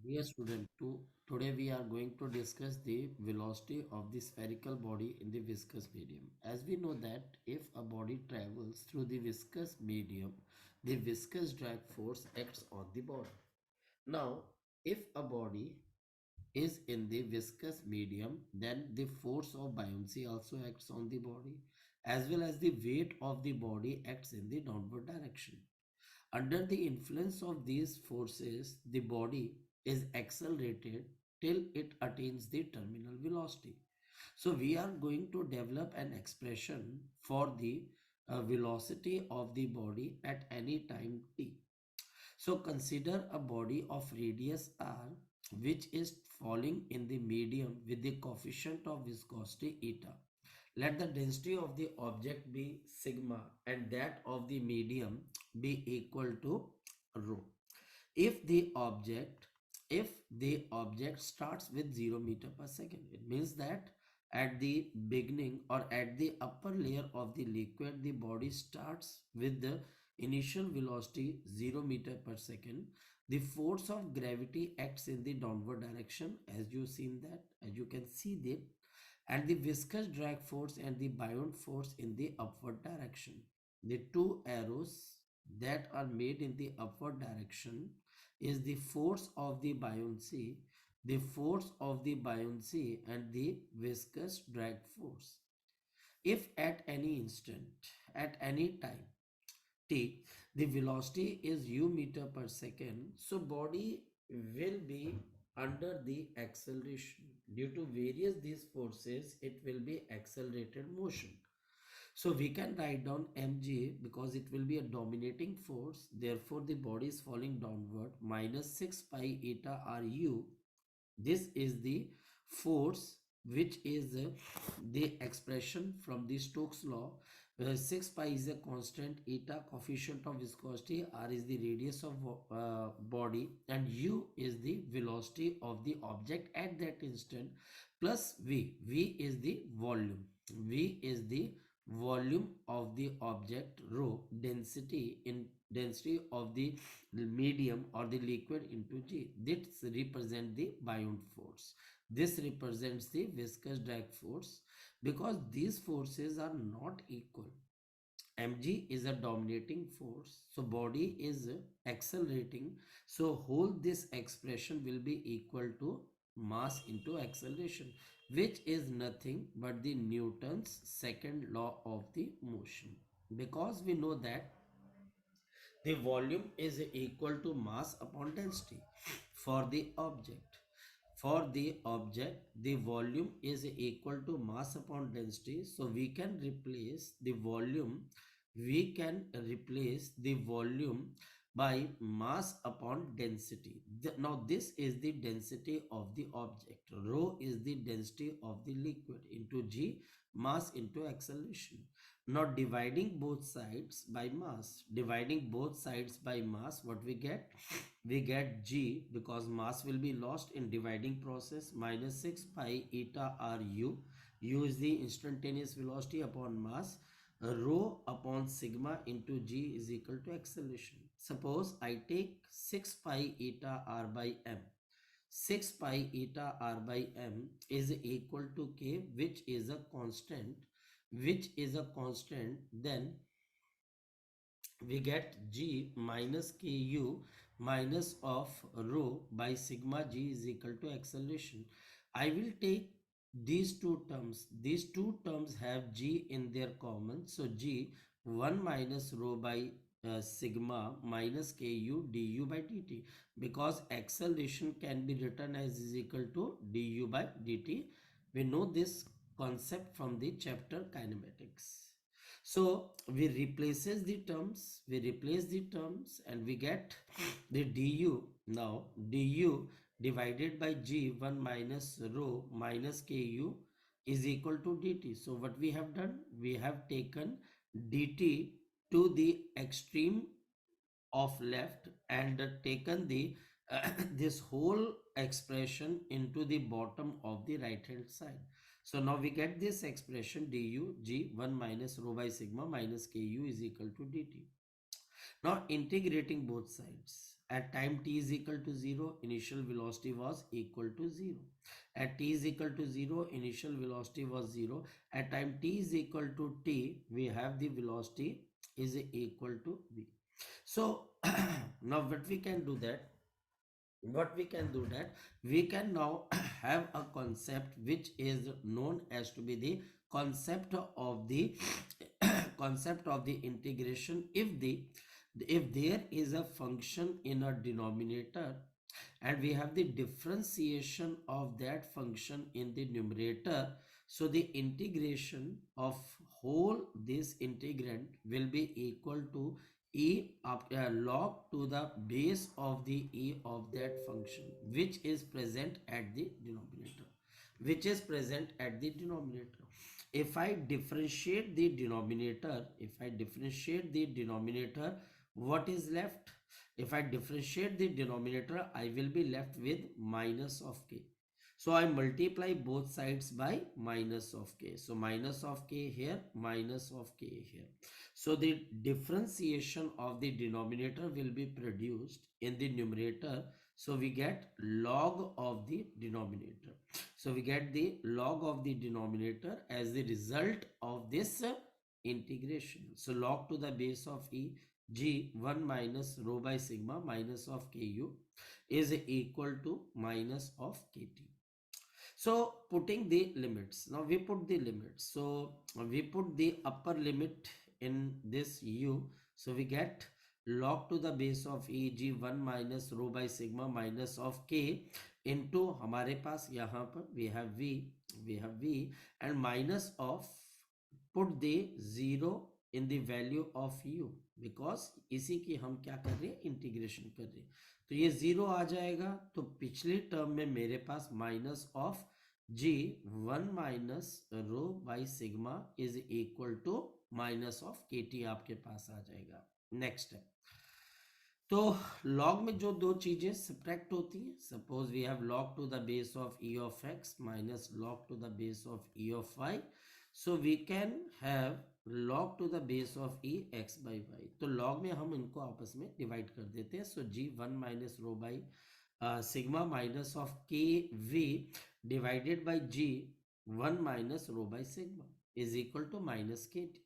Yes, student. Today we are going to discuss the velocity of the spherical body in the viscous medium. As we know that if a body travels through the viscous medium, the viscous drag force acts on the body. Now, if a body is in the viscous medium, then the force of buoyancy also acts on the body, as well as the weight of the body acts in the downward direction. Under the influence of these forces, the body is accelerated till it attains the terminal velocity. So we are going to develop an expression for the velocity of the body at any time t. So consider a body of radius r which is falling in the medium with the coefficient of viscosity eta. Let the density of the object be sigma and that of the medium be equal to rho. If the object if the object starts with 0 meter per second, it means that at the beginning or at the upper layer of the liquid, the body starts with the initial velocity 0 meter per second. The force of gravity acts in the downward direction, as you can see that, and the viscous drag force and the buoyant force in the upward direction. The two arrows that are made in the upward direction is the force of the buoyancy and the viscous drag force. If at any instant, at any time t, the velocity is u meter per second, so body will be under the acceleration. Due to various these forces, it will be accelerated motion. So we can write down mg because it will be a dominating force. Therefore, the body is falling downward minus 6 pi eta ru. This is the force which is the expression from the Stokes law, where 6 pi is a constant, eta coefficient of viscosity, r is the radius of body, and u is the velocity of the object at that instant, plus v is the volume, v is the volume of the object, rho density of the medium or the liquid into g. This represent the buoyant force. This represents the viscous drag force. Because these forces are not equal, mg is a dominating force, so body is accelerating, so whole this expression will be equal to mass into acceleration, which is nothing but the Newton's second law of the motion. Because we know that the volume is equal to mass upon density for the object. For the object, the volume is equal to mass upon density. So we can replace the volume by mass upon density. Now this is the density of the object. Rho is the density of the liquid into g, mass into acceleration. Now dividing both sides by mass, what we get? We get g, because mass will be lost in dividing process, minus 6 pi eta ru. U is the instantaneous velocity upon mass. Rho upon sigma into g is equal to acceleration. Suppose I take 6 pi eta r by m. 6 pi eta r by m is equal to k, which is a constant, then we get g minus ku minus of rho by sigma g is equal to acceleration. I will take these two terms have g in their common, so g 1 minus rho by sigma minus ku du by dt, because acceleration can be written as is equal to du by dt. We know this concept from the chapter kinematics. So we replace the terms and we get the du. Now du divided by g 1 minus rho minus ku is equal to dt. So what we have done, we have taken dt to the extreme of left and taken the this whole expression into the bottom of the right hand side. So now we get this expression du g 1 minus rho by sigma minus ku is equal to dt. Now integrating both sides, At time t is equal to 0, initial velocity was equal to 0. At t is equal to 0, initial velocity was 0. At time t is equal to t, we have the velocity is equal to v. So now what we can do that we can now have a concept which is known as to be the concept of the concept of the integration. If there is a function in a denominator and we have the differentiation of that function in the numerator, so the integration of whole this integrand will be equal to log to the base of the of that function which is present at the denominator. If I differentiate the denominator, what is left? If I differentiate the denominator, I will be left with minus of k. So I multiply both sides by minus of k. So minus of k here, minus of k here. So the differentiation of the denominator will be produced in the numerator. So we get log of the denominator. So we get the log of the denominator as the result of this integration. So log to the base of e g 1 minus rho by sigma minus of ku is equal to minus of kt. So putting the limits, now we put the limits. So we put the upper limit in this u. So we get log to the base of e g 1 minus rho by sigma minus of k into हमारे पास यहाँ पर we have v and minus of put the 0 in the value of u because इसी की हम क्या कर रहे हैं इंटीग्रेशन कर रहे हैं. तो ये 0 आ जाएगा. तो पिछली टर्म में मेरे पास minus of G 1 minus rho by sigma is equal to minus of K T आपके पास आ जाएगा. नेक्स्ट है, तो लॉग में जो दो चीजें सब्ट्रैक्ट होती हैं, suppose we have log to the base of E of X minus log to the base of E of Y. So we can have log to the base of E X by Y. तो लॉग में हम इनको आपस में divide कर देते हैं. So G 1 minus rho by sigma minus of K V divided by G 1 minus rho by sigma is equal to minus K T.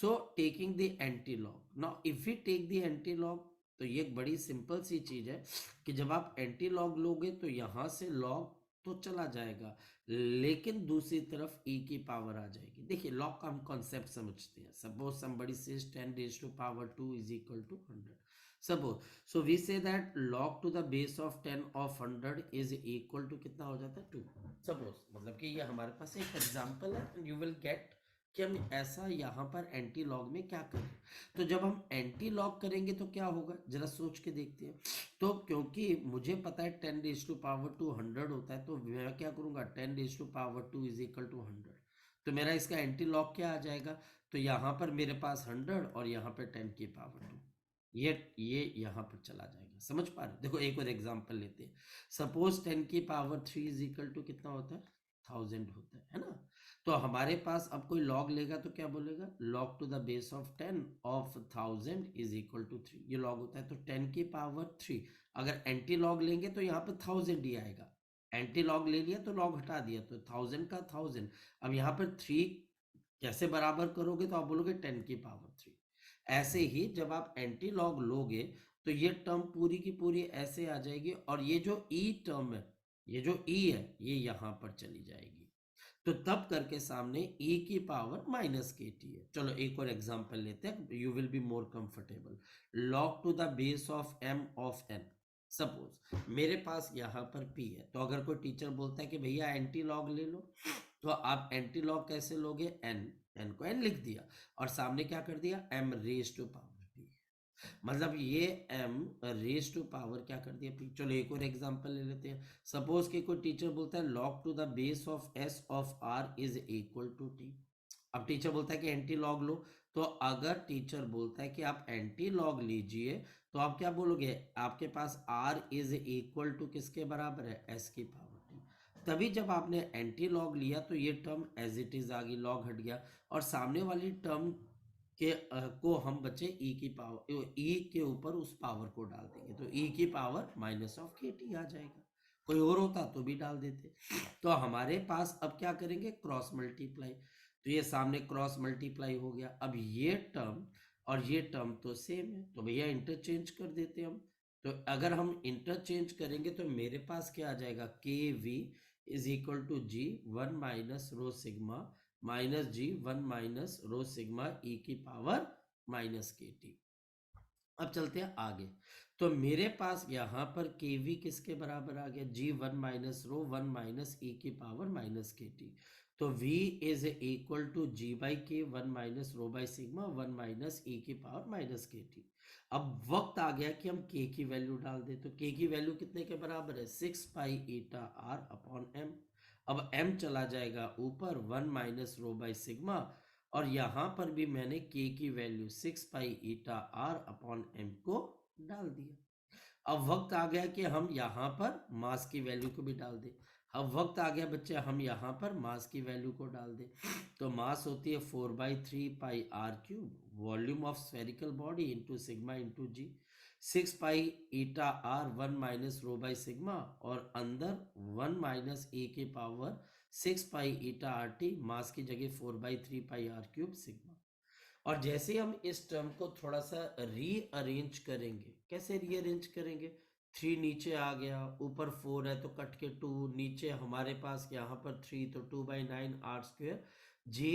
So taking the antilog. Now if we take the antilog, तो ये एक बड़ी simple सी चीज है कि जब आप anti log लोगे तो यहां से लॉग तो चला जाएगा लेकिन दूसरी तरफ e की पावर आ जाएगी. देखिए लॉग का हम कॉन्सेप्ट समझते हैं. Suppose somebody says 10 raise to power 2 is equal to 100. Suppose so we say that log to the base of 10 of 100 is equal to कितना हो जाता है 2. सपोज मतलब कि ये हमारे पास एक एग्जांपल है एंड यू विल गेट कि हम ऐसा यहाँ पर एंटी लॉग में क्या करें. तो जब हम एंटी लॉग करेंगे तो क्या होगा जरा सोच के देखते हैं. तो क्योंकि मुझे पता है 10 रेज़ टू पावर 2 100 होता है, तो मैं क्या करूंगा 10 raise to power 2 is equal to 100. तो मेरा इसका एंटी लॉग क्या आ जाएगा, तो यहाँ पर मेरे पास 100 और यहाँ पर 10 की पावर 2, ये यहाँ पर चला जाएगा. समझ पा रहे? देखो एक और एग्जांपल लेते हैं. सपोज 10 की पावर 3 इज इक्वल टू कितना होता है 1000 होता है ना. तो हमारे पास अब कोई लॉग लेगा तो क्या बोलेगा log to the base of 10 of 1000 is equal to 3. ये लॉग होता है. तो 10 की पावर 3. अगर एंटी लॉग लेंगे तो यहाँ पे 1000 ही आएगा. एंटी लॉग ले लिया तो लॉग हटा दिया तो 1000 का 1000. अब यहाँ पर 3 कैसे बराबर करोगे तो आप बोलोगे 10 की पावर 3. ऐसे ही जब आप एंटी लॉग लोगे तो ये टर्म पूरी की पूरी ऐसे आ जाएगी और ये जो ई टर्म है, ये जो ई है ये यहां पर चली जाएगी. तो तब करके सामने e की पावर माइनस के टी है. चलो एक और एग्जांपल लेते हैं, you will be more comfortable. Log to the base of m of n. Suppose मेरे पास यहाँ पर p है, तो अगर कोई टीचर बोलता है कि भैया एंटी लॉग ले लो, तो आप एंटी लॉग कैसे लोगे n को n लिख दिया और सामने क्या कर दिया m raise to power p. मतलब ये m रेज टू पावर क्या कर दिया p. चलो एक और एग्जांपल ले लेते हैं. सपोज कि कोई टीचर बोलता है log to the base of s of r is equal to t. अब टीचर बोलता है कि एंटी लॉग लो, तो अगर टीचर बोलता है कि आप एंटी लॉग लीजिए तो आप क्या बोलोगे, आपके पास r इज इक्वल टू किसके बराबर है s की पावर t. तभी जब आपने एंटी लॉग लिया तो ये टर्म एज इट इज आ गई, लॉग हट गया और सामने वाली टर्म को हम बच्चे ई की पावर, ई के ऊपर उस पावर को डाल देंगे तो ई की power minus of K T आ जाएगा। कोई और होता तो भी डाल देते। तो हमारे पास अब क्या करेंगे, क्रॉस मल्टीप्लाई। तो ये सामने क्रॉस मल्टीप्लाई हो गया। अब ये टर्म और ये टर्म तो सेम है, तो भैया इंटरचेंज कर देते हम। तो अगर हम इंटरचेंज करेंगे तो मेरे पास क्या आ जाएगा, के V is equal to G one minus rho sigma minus G one minus rho sigma E की पावर माइनस के टी। अब चलते हैं आगे। तो मेरे पास यहां पर के वी किसके बराबर आ गया, G one minus rho one minus E की पावर माइनस के टी। तो v is equal to G by K one minus rho by sigma one minus E की पावर माइनस के टी। अब वक्त आ गया कि हम k की value डाल दें। तो k की वैल्यू कितने के बराबर है, 6 पाई ईटा r अपॉन m। अब m चला जाएगा ऊपर, one minus rho by sigma, और यहां पर भी मैंने k की वैल्यू 6 पाई ईटा r अपॉन m को डाल दिया। अब वक्त आ गया कि हम यहां पर मास की वैल्यू को भी डाल दें। अब वक्त आ गया बच्चे, हम यहां पर मास की वैल्यू को डाल दें। तो मास होती है 4/3 pi R cube, volume of spherical body into sigma into G. 6 pi eta R one minus rho by sigma, और अंदर वन माइनस ए के power 6 pi eta R T, mass की जगह 4/3 पाई आर क्यूब सिग्मा। और जैसे हम इस term को थोड़ा सा रीअरेंज करेंगे, कैसे रीअरेंज करेंगे, 3 नीचे आ गया, ऊपर 4 है तो कट के 2, नीचे हमारे पास यहाँ पर 3 तो 2/9 R square J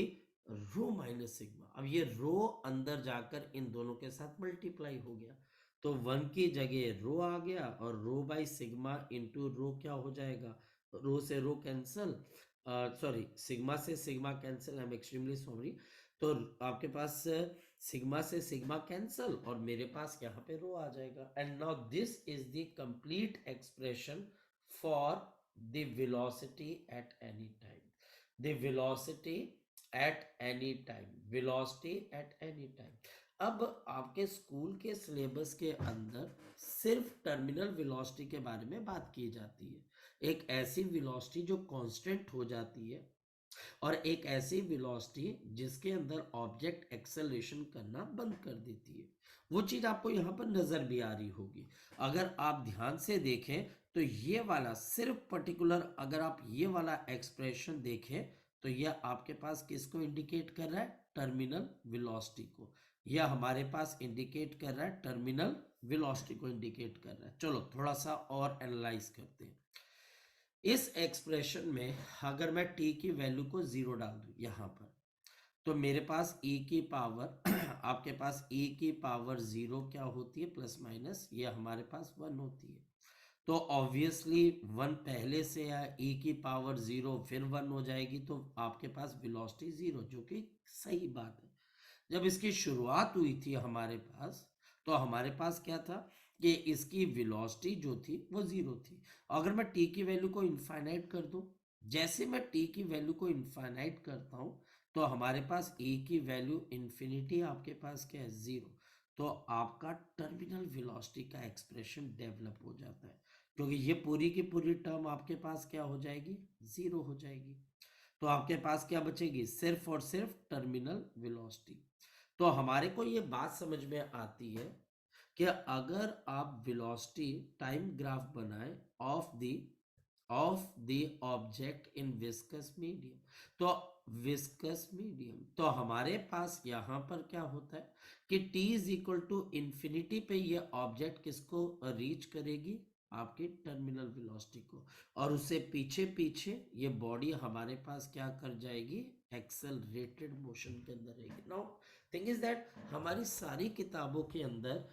rho minus sigma. अब ये रो अंदर जाकर इन दोनों के साथ मल्टीप्लाई हो गया, तो 1 की जगह रो आ गया, और रो बाई सिग्मा इंटू रो क्या हो जाएगा, रो से रो कैंसल, सॉरी सिग्मा से sigma cancel, I am extremely sorry. तो आपके पास सिग्मा से सिग्मा कैंसल, और मेरे पास यहाँ पे रो आ जाएगा। And now this is the complete expression for the velocity at any time, the velocity at any time, velocity at any time. अब आपके स्कूल के सिलेबस के अंदर सिर्फ टर्मिनल वेलोसिटी के बारे में बात की जाती है, एक ऐसी वेलोसिटी जो कांस्टेंट हो जाती है, और एक ऐसी वेलोसिटी जिसके अंदर ऑब्जेक्ट एक्सेलरेशन करना बंद कर देती है। वो चीज आपको यहाँ पर नजर भी आ रही होगी। अगर आप ध्यान से देखें तो ये वाला सिर्फ पर्टिकुलर, अगर आप ये वाला एक्सप्रेशन देखें तो यह आपके पास किसको इंडिकेट कर रहा है, टर्मिनल वेलोसिटी को। यह हमारे पास इंडिकेट कर रहा है टर्मिनल वेलोसिटी को इंडिकेट कर रहा है। चलो थोड़ा सा और एनालाइज करते हैं। इस एक्सप्रेशन में अगर मैं t की वैल्यू को 0 डाल दूं यहां पर, तो मेरे पास e की पावर आपके पास e की पावर 0 क्या होती है, प्लस माइनस, ये हमारे पास 1 होती है। तो ऑब्वियसली 1 पहले से है, e की पावर 0 फिर 1 हो जाएगी, तो आपके पास वेलोसिटी 0, जो कि सही बात है। जब इसकी शुरुआत हुई थी हमारे पास, तो हमारे पास क्या था कि इसकी वेलोसिटी जो थी वो 0 थी। अगर मैं t की वैल्यू को इनफाइनाइट कर दूं, जैसे मैं t की वैल्यू को इनफाइनाइट करता हूं, तो हमारे पास a की वैल्यू इन्फिनिटी, आपके पास क्या है, 0। तो आपका टर्मिनल वेलोसिटी का एक्सप्रेशन डेवलप हो जाता है, क्योंकि ये पूरी की पूरी टर्म आपके पास क्या हो जाएगी, 0 हो जाएगी। तो आपके पास क्या बचेगी, सिर्फ और सिर्फ टर्मिनल वेलोसिटी। तो हमारे को ये बात समझ में आती है कि अगर आप वेलोसिटी टाइम ग्राफ बनाएं of the object in viscous medium, तो विस्कस मीडियम, तो हमारे पास यहां पर क्या होता है कि t is equal to infinity पे ये ऑब्जेक्ट किसको रीच करेगी, आपकी टर्मिनल वेलोसिटी को, और उससे पीछे पीछे ये बॉडी हमारे पास क्या कर जाएगी, एक्सेलरेटेड मोशन के अंदर रहेगी। नाउ थिंग इज दैट हमारी सारी किताबों के अंदर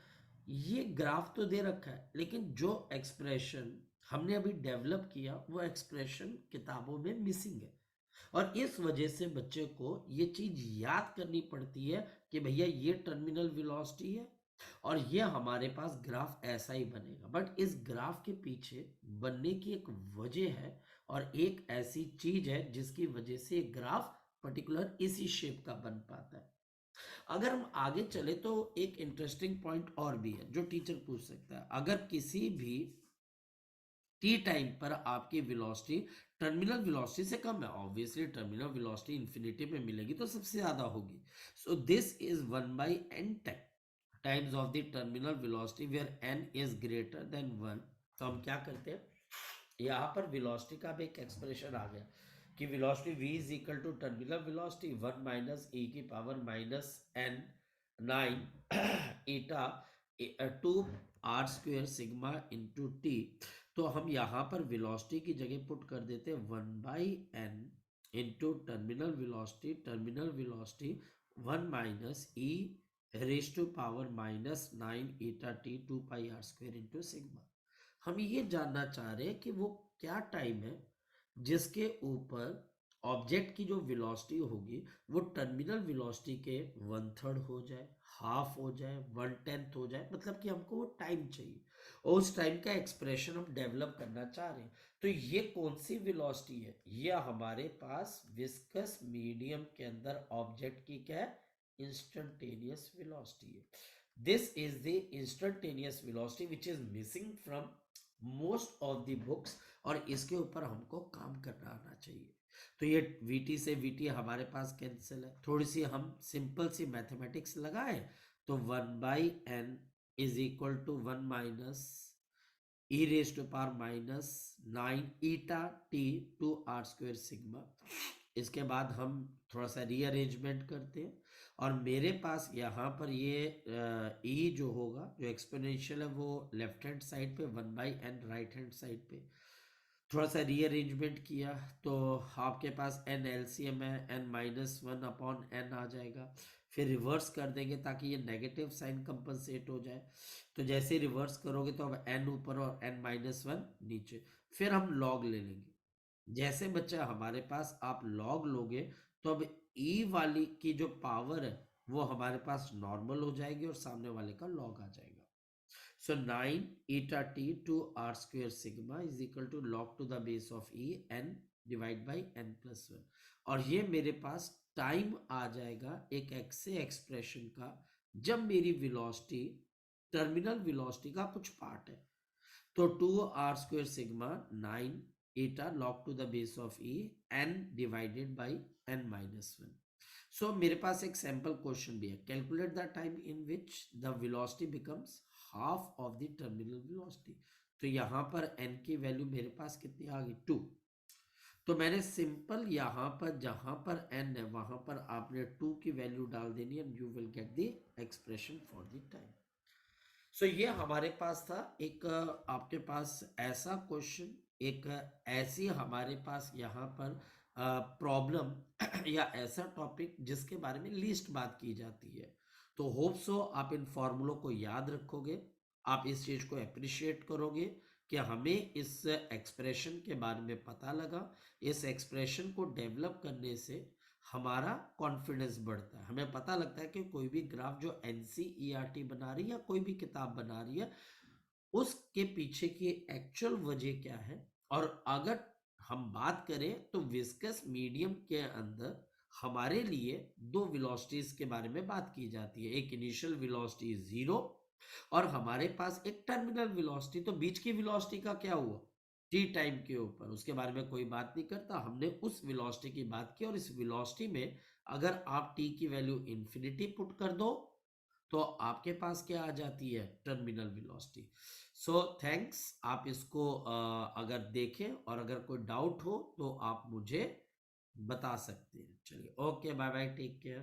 ये ग्राफ तो दे रखा है, लेकिन जो एक्सप्रेशन हमने अभी डेवलप किया वो एक्सप्रेशन किताबों में मिसिंग है, और इस वजह से बच्चे को ये चीज याद करनी पड़ती है कि भैया ये टर्मिनल वेलोसिटी है, और ये हमारे पास ग्राफ ऐसा ही बनेगा। बट इस ग्राफ के पीछे बनने की एक वजह है, और एक ऐसी चीज है जिसकी वजह से ग्राफ पर्टिकुलर इसी शेप का बन पाता है। अगर हम आगे चले तो एक इंटरेस्टिंग पॉइंट और भी है जो टीचर पूछ सकता है। अगर किसी भी टी टाइम पर आपकी वेलोसिटी टर्मिनल वेलोसिटी से कम है, ऑब्वियसली टर्मिनल वेलोसिटी इन्फिनिटी में मिलेगी तो सबसे ज्यादा होगी। So this is 1/n times of the terminal velocity where n is greater than 1। तो हम क्या करते हैं, यहाँ पर वेलोसिटी का भी एक एक्सप्रेशन आ गया कि velocity v is equal to terminal velocity 1 minus e की power minus n 9 eta 2 R square sigma into T. तो हम यहाँ पर वेलोसिटी की जगह पुट कर देते हैं 1/n into terminal velocity 1 minus E raise to power minus 9 eta T 2 pi R square into sigma. हम ये जानना चाह रहे हैं कि वो क्या टाइम है जिसके ऊपर ऑब्जेक्ट की जो वेलोसिटी होगी वो टर्मिनल वेलोसिटी के 1/3 हो जाए, हाफ हो जाए, 1/10 हो जाए, मतलब कि हमको वो टाइम चाहिए और उस टाइम का एक्सप्रेशन हम डेवलप करना चाह रहे हैं। तो ये कौन सी वेलोसिटी है, ये हमारे पास विस्कस मीडियम के अंदर ऑब्जेक्ट की क्या है, इंस्टेंटेनियस वेलोसिटी है। This is the instantaneous velocity which is missing from most of the books और इसके ऊपर हमको काम करना आना चाहिए। तो ये वीटी से वीटी हमारे पास कैंसिल है, थोड़ी सी हम सिंपल सी मैथमेटिक्स लगाए तो 1/n is equal to 1 minus E raise to power minus 9 eta T 2 R square sigma. इसके बाद हम थोड़ा सा रीअरेंजमेंट करते हैं और मेरे पास यहाँ पर ये ई जो होगा जो एक्सपोनेंशियल है वो लेफ्ट हैंड साइड पे 1/n राइट हैंड साइड पे थोड़ा सा रीअरेंजमेंट किया तो आपके पास n एलसीएम है, n-1/n आ जाएगा। फिर रिवर्स कर देंगे ताकि ये नेगेटिव साइन कंपनसेट हो जाए। तो जैसे रिवर्स करोगे तो अब n ऊपर और n-1 नीचे। फिर हम लॉग ले लेंगे। जैसे बच्चा हमारे पास आप लॉग लोगे तो अब e वाली की जो पावर है वो हमारे पास नॉर्मल हो जाएगी और सामने वाले का लॉग आ जाएगा। So 9 eta t 2 r square sigma is equal to log to the base of e n divide by n plus 1 और ये मेरे पास टाइम आ जाएगा एक ऐसे एक्सप्रेशन का जब मेरी वेलोसिटी टर्मिनल वेलोसिटी का कुछ पार्ट है। तो 2 r square sigma 9 eta log to the base of e n divided by n minus 1। सो मेरे पास एक सैंपल क्वेश्चन भी है, calculate the time in which the velocity becomes half of the terminal velocity. तो यहाँ पर n की value मेरे पास कितनी आ गई 2। तो मैंने सिंपल यहाँ पर जहां पर n है वहां पर आपने 2 की वैल्यू डाल देनी है, you will get the expression for the time. So ये हमारे पास था एक आपके पास ऐसा क्वेश्चन, एक ऐसी हमारे पास यहाँ पर प्रॉब्लम या ऐसा टॉपिक जिसके बारे में लीस्ट बात की जाती है। तो होप सो आप इन फॉर्मूलों को याद रखोगे, आप इस चीज को अप्रिशिएट करोगे कि हमें इस एक्सप्रेशन के बारे में पता लगा। इस एक्सप्रेशन को डेवलप करने से हमारा कॉन्फिडेंस बढ़ता है, हमें पता लगता है कि कोई भी ग्राफ जो एनसीईआरटी बना रही है या कोई भी किताब बना रही है उसके पीछे की एक्चुअल वजह क्या है। और अगर हम बात करें तो विस्कस मीडियम के अंदर हमारे लिए दो वेलोसिटीज के बारे में बात की जाती है, एक इनिशियल वेलोसिटी 0 और हमारे पास एक टर्मिनल वेलोसिटी। तो बीच की वेलोसिटी का क्या हुआ, टी टाइम के ऊपर उसके बारे में कोई बात नहीं करता, हमने उस वेलोसिटी की बात की और इस वेलोसिटी में अगर आप टी की वैल्यू इंफिनिटी पुट कर दो तो आपके पास क्या आ जाती है, टर्मिनल वेलोसिटी। सो थैंक्स, आप इसको अगर देखें और अगर कोई डाउट हो तो आप मुझे बता सकते हैं। चलिए okay, bye bye, take care.